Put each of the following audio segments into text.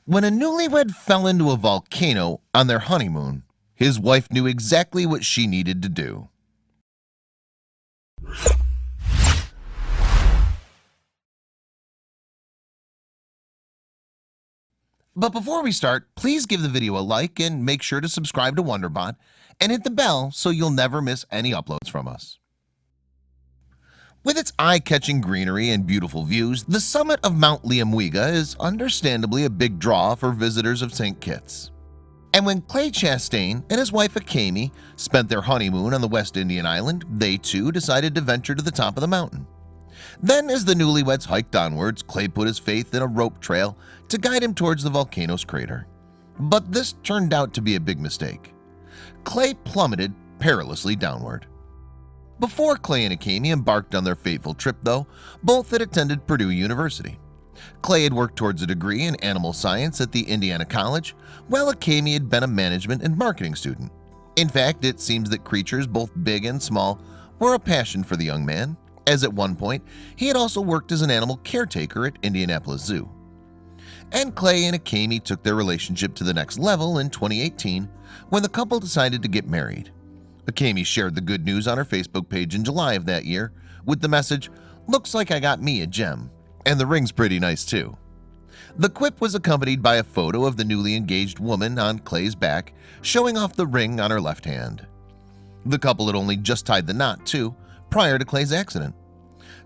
When a newlywed fell into a volcano on their honeymoon, his wife knew exactly what she needed to do. But before we start, please give the video a like and make sure to subscribe to Wonderbot and hit the bell so you'll never miss any uploads from us. With its eye-catching greenery and beautiful views, the summit of Mount Liamuiga is understandably a big draw for visitors of St. Kitts. And when Clay Chastain and his wife Akemi spent their honeymoon on the West Indian island, they too decided to venture to the top of the mountain. Then, as the newlyweds hiked onwards, Clay put his faith in a rope trail to guide him towards the volcano's crater. But this turned out to be a big mistake. Clay plummeted perilously downward. Before Clay and Akemi embarked on their fateful trip, though, both had attended Purdue University. Clay had worked towards a degree in animal science at the Indiana College, while Akemi had been a management and marketing student. In fact, it seems that creatures both big and small were a passion for the young man, as at one point he had also worked as an animal caretaker at Indianapolis Zoo. And Clay and Akemi took their relationship to the next level in 2018 when the couple decided to get married. Akemi shared the good news on her Facebook page in July of that year with the message, "Looks like I got me a gem, and the ring's pretty nice too." The quip was accompanied by a photo of the newly engaged woman on Clay's back, showing off the ring on her left hand. The couple had only just tied the knot too, prior to Clay's accident.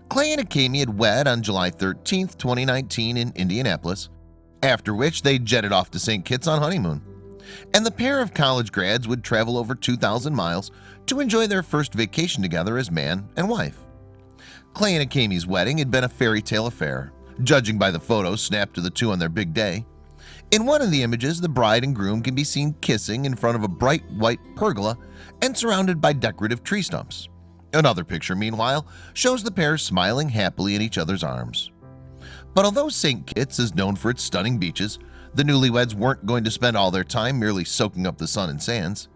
Clay and Akemi had wed on July 13, 2019 in Indianapolis, after which they jetted off to St. Kitts on honeymoon. And the pair of college grads would travel over 2,000 miles to enjoy their first vacation together as man and wife. Clay and Akemi's wedding had been a fairy tale affair, judging by the photos snapped of the two on their big day. In one of the images, the bride and groom can be seen kissing in front of a bright white pergola and surrounded by decorative tree stumps. Another picture, meanwhile, shows the pair smiling happily in each other's arms. But although St. Kitts is known for its stunning beaches, the newlyweds weren't going to spend all their time merely soaking up the sun and sands.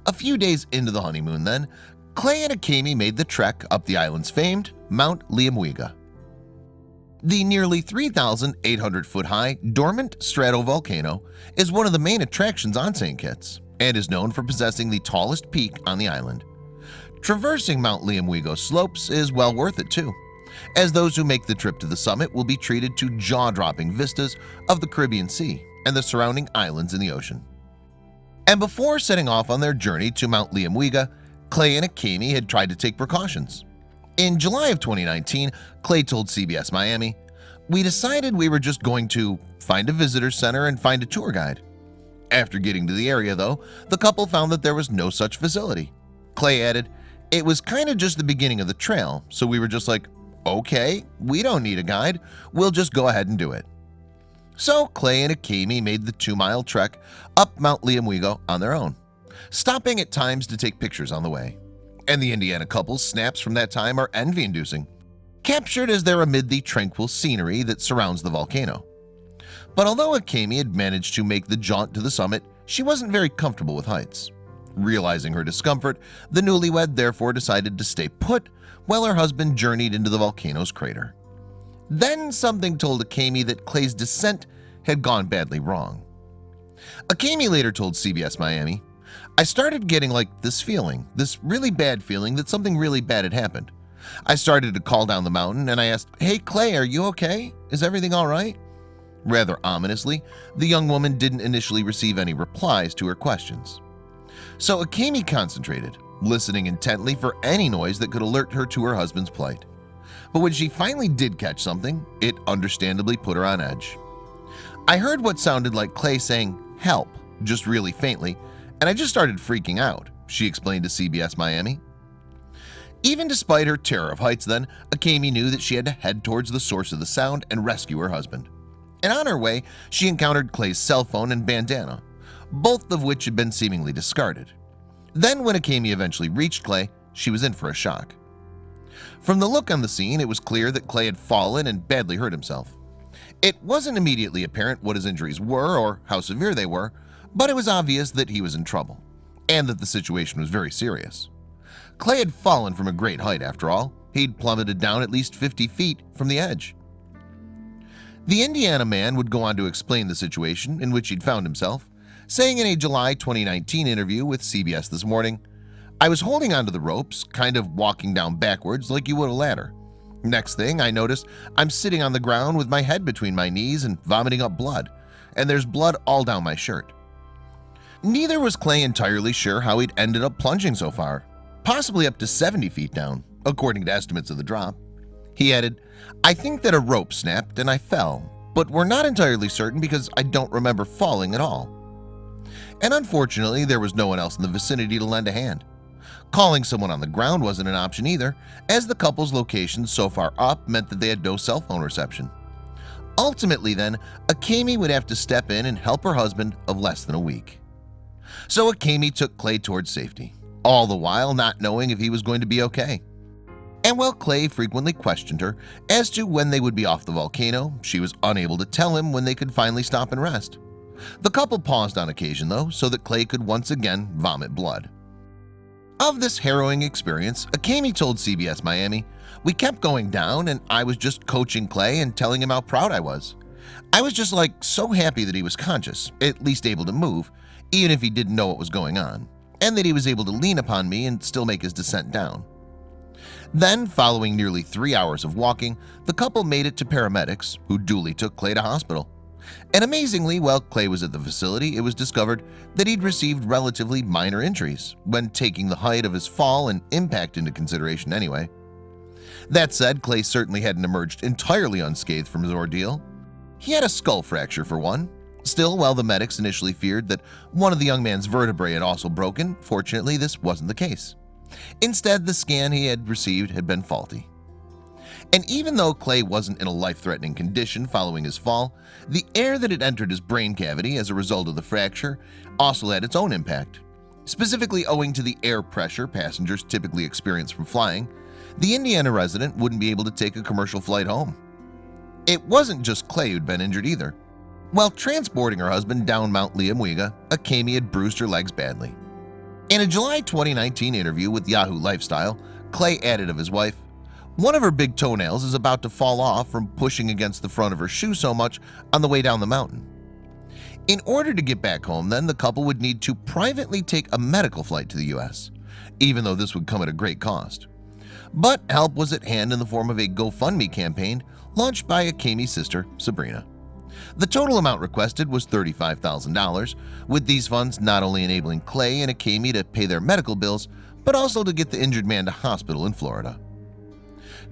A few days into the honeymoon then, Clay and Akemi made the trek up the island's famed Mount Liamuiga. The nearly 3,800-foot-high dormant stratovolcano is one of the main attractions on St. Kitts and is known for possessing the tallest peak on the island. Traversing Mount Liamuiga's slopes is well worth it too, as those who make the trip to the summit will be treated to jaw-dropping vistas of the Caribbean Sea and the surrounding islands in the ocean. And before setting off on their journey to Mount Liamuiga, Clay and Akemi had tried to take precautions. In July of 2019, Clay told CBS Miami, "We decided we were just going to find a visitor center and find a tour guide." After getting to the area, though, the couple found that there was no such facility. Clay added, "It was kind of just the beginning of the trail, so we were just like, okay, we don't need a guide, we'll just go ahead and do it." So Clay and Akemi made the 2-mile trek up Mount Liamuiga on their own, stopping at times to take pictures on the way. And the Indiana couple's snaps from that time are envy-inducing, captured as they're amid the tranquil scenery that surrounds the volcano. But although Akemi had managed to make the jaunt to the summit, she wasn't very comfortable with heights. Realizing her discomfort, the newlywed therefore decided to stay put while her husband journeyed into the volcano's crater. Then something told Akemi that Clay's descent had gone badly wrong. Akemi later told CBS Miami, "I started getting like this feeling, this really bad feeling that something really bad had happened. I started to call down the mountain and I asked, 'Hey Clay, are you okay? Is everything all right?' Rather ominously, the young woman didn't initially receive any replies to her questions. So Akemi concentrated, listening intently for any noise that could alert her to her husband's plight. But when she finally did catch something, it understandably put her on edge. 'I heard what sounded like Clay saying, 'help,' just really faintly, and I just started freaking out," she explained to CBS Miami. Even despite her terror of heights then, Akemi knew that she had to head towards the source of the sound and rescue her husband. And on her way, she encountered Clay's cell phone and bandana, both of which had been seemingly discarded. Then when Akemi eventually reached Clay, she was in for a shock. From the look on the scene, it was clear that Clay had fallen and badly hurt himself. It wasn't immediately apparent what his injuries were or how severe they were, but it was obvious that he was in trouble, and that the situation was very serious. Clay had fallen from a great height after all. He'd plummeted down at least 50 feet from the edge. The Indiana man would go on to explain the situation in which he'd found himself, saying in a July 2019 interview with CBS This Morning, "I was holding onto the ropes, kind of walking down backwards like you would a ladder. Next thing I noticed, I'm sitting on the ground with my head between my knees and vomiting up blood, and there's blood all down my shirt." Neither was Clay entirely sure how he'd ended up plunging so far, possibly up to 70 feet down, according to estimates of the drop. He added, "I think that a rope snapped and I fell, but we're not entirely certain because I don't remember falling at all." And unfortunately, there was no one else in the vicinity to lend a hand. Calling someone on the ground wasn't an option either, as the couple's location so far up meant that they had no cell phone reception. Ultimately then, Akemi would have to step in and help her husband of less than a week. So Akemi took Clay towards safety, all the while not knowing if he was going to be okay. And while Clay frequently questioned her as to when they would be off the volcano, she was unable to tell him when they could finally stop and rest. The couple paused on occasion though, so that Clay could once again vomit blood. Of this harrowing experience, Akemi told CBS Miami, "We kept going down and I was just coaching Clay and telling him how proud I was. I was just like so happy that he was conscious, at least able to move, even if he didn't know what was going on, and that he was able to lean upon me and still make his descent down." Then, following nearly 3 hours of walking, the couple made it to paramedics, who duly took Clay to hospital. And amazingly, while Clay was at the facility, it was discovered that he'd received relatively minor injuries when taking the height of his fall and impact into consideration anyway. That said, Clay certainly hadn't emerged entirely unscathed from his ordeal. He had a skull fracture for one. Still, while the medics initially feared that one of the young man's vertebrae had also broken, fortunately this wasn't the case. Instead, the scan he had received had been faulty. And even though Clay wasn't in a life-threatening condition following his fall, the air that had entered his brain cavity as a result of the fracture also had its own impact. Specifically owing to the air pressure passengers typically experience from flying, the Indiana resident wouldn't be able to take a commercial flight home. It wasn't just Clay who'd been injured either. While transporting her husband down Mount Liamuiga, Akemi had bruised her legs badly. In a July 2019 interview with Yahoo Lifestyle, Clay added of his wife, "One of her big toenails is about to fall off from pushing against the front of her shoe so much on the way down the mountain." In order to get back home, then, the couple would need to privately take a medical flight to the US, even though this would come at a great cost. But help was at hand in the form of a GoFundMe campaign launched by Akemi's sister, Sabrina. The total amount requested was $35,000, with these funds not only enabling Clay and Akemi to pay their medical bills, but also to get the injured man to hospital in Florida.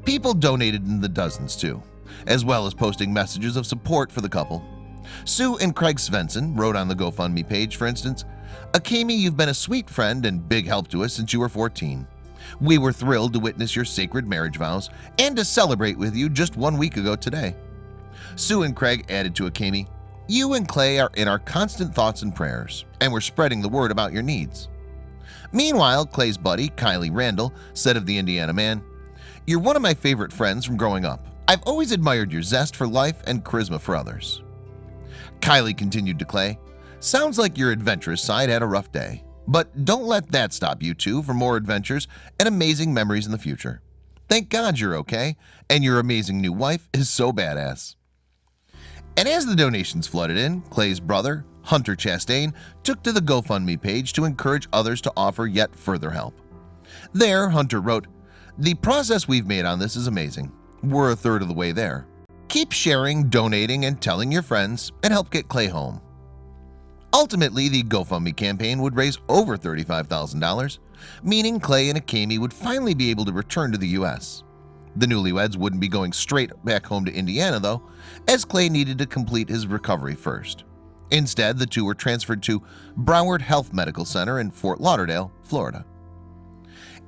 People donated in the dozens too, as well as posting messages of support for the couple. Sue and Craig Svensson wrote on the GoFundMe page, for instance, "Akemi, you've been a sweet friend and big help to us since you were 14. We were thrilled to witness your sacred marriage vows and to celebrate with you just 1 week ago today." Sue and Craig added to Akemi, "You and Clay are in our constant thoughts and prayers, and we're spreading the word about your needs." Meanwhile, Clay's buddy, Kylie Randall, said of the Indiana man, "You're one of my favorite friends from growing up. I've always admired your zest for life and charisma for others." Kylie continued to Clay, "Sounds like your adventurous side had a rough day, but don't let that stop you two from more adventures and amazing memories in the future. Thank God you're okay, and your amazing new wife is so badass." And as the donations flooded in, Clay's brother, Hunter Chastain, took to the GoFundMe page to encourage others to offer yet further help. There, Hunter wrote, "The process we've made on this is amazing. We're a third of the way there. Keep sharing, donating, and telling your friends, and help get Clay home." Ultimately, the GoFundMe campaign would raise over $35,000, meaning Clay and Akemi would finally be able to return to the US. The newlyweds wouldn't be going straight back home to Indiana though, as Clay needed to complete his recovery first. Instead, the two were transferred to Broward Health Medical Center in Fort Lauderdale, Florida.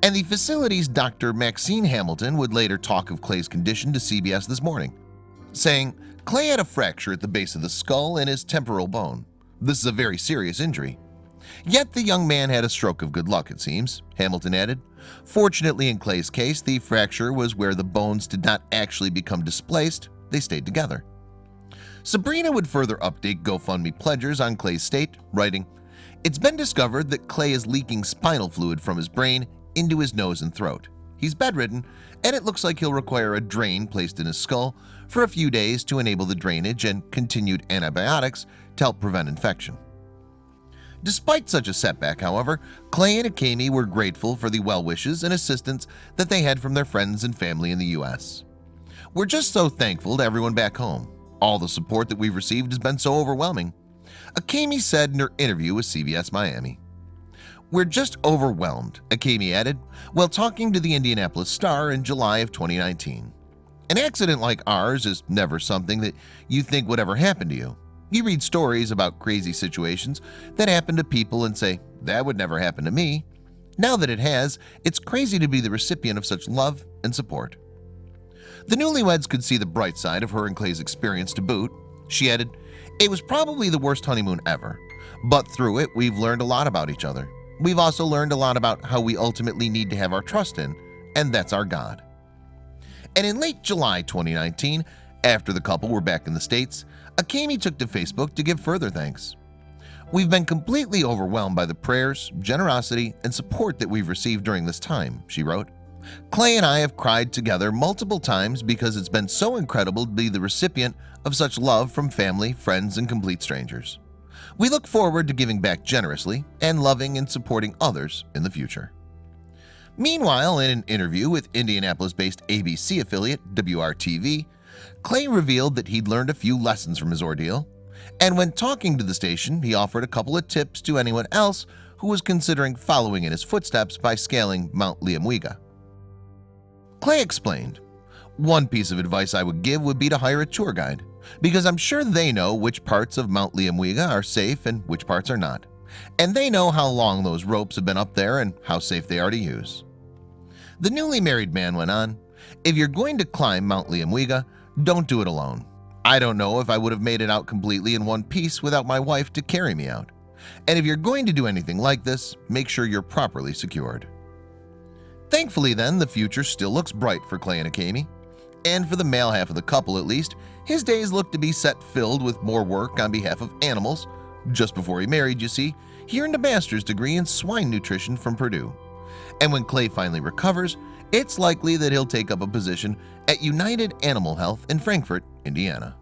And the facility's Dr. Maxine Hamilton would later talk of Clay's condition to CBS This Morning, saying, "Clay had a fracture at the base of the skull and his temporal bone. This is a very serious injury. Yet the young man had a stroke of good luck, it seems," Hamilton added. "Fortunately, in Clay's case, the fracture was where the bones did not actually become displaced, they stayed together." Sabrina would further update GoFundMe pledgers on Clay's state, writing, "It's been discovered that Clay is leaking spinal fluid from his brain into his nose and throat. He's bedridden, and it looks like he'll require a drain placed in his skull for a few days to enable the drainage and continued antibiotics to help prevent infection. Despite such a setback, however, Clay and Akemi were grateful for the well wishes and assistance that they had from their friends and family in the US. We're just so thankful to everyone back home. All the support that we've received has been so overwhelming, Akemi said in her interview with CBS Miami. We're just overwhelmed, Akemi added, while talking to the Indianapolis Star in July of 2019. An accident like ours is never something that you think would ever happen to you. You read stories about crazy situations that happen to people and say, that would never happen to me. Now that it has, it's crazy to be the recipient of such love and support. The newlyweds could see the bright side of her and Clay's experience to boot. She added, it was probably the worst honeymoon ever, but through it we've learned a lot about each other. We've also learned a lot about how we ultimately need to have our trust in, and that's our God. And in late July 2019, after the couple were back in the States, Akemi took to Facebook to give further thanks. We've been completely overwhelmed by the prayers, generosity, and support that we've received during this time, she wrote. Clay and I have cried together multiple times because it's been so incredible to be the recipient of such love from family, friends, and complete strangers. We look forward to giving back generously and loving and supporting others in the future. Meanwhile, in an interview with Indianapolis-based ABC affiliate WRTV, Clay revealed that he'd learned a few lessons from his ordeal, and when talking to the station, he offered a couple of tips to anyone else who was considering following in his footsteps by scaling Mount Liamuiga. Clay explained, one piece of advice I would give would be to hire a tour guide, because I'm sure they know which parts of Mount Liamuiga are safe and which parts are not, and they know how long those ropes have been up there and how safe they are to use. The newly married man went on, if you're going to climb Mount Liamuiga, don't do it alone. I don't know if I would have made it out completely in one piece without my wife to carry me out. And if you're going to do anything like this, make sure you're properly secured. Thankfully then, the future still looks bright for Clay and Akemi. And for the male half of the couple at least, his days look to be set filled with more work on behalf of animals. Just before he married, you see, he earned a master's degree in swine nutrition from Purdue. And when Clay finally recovers, it's likely that he'll take up a position at United Animal Health in Frankfort, Indiana.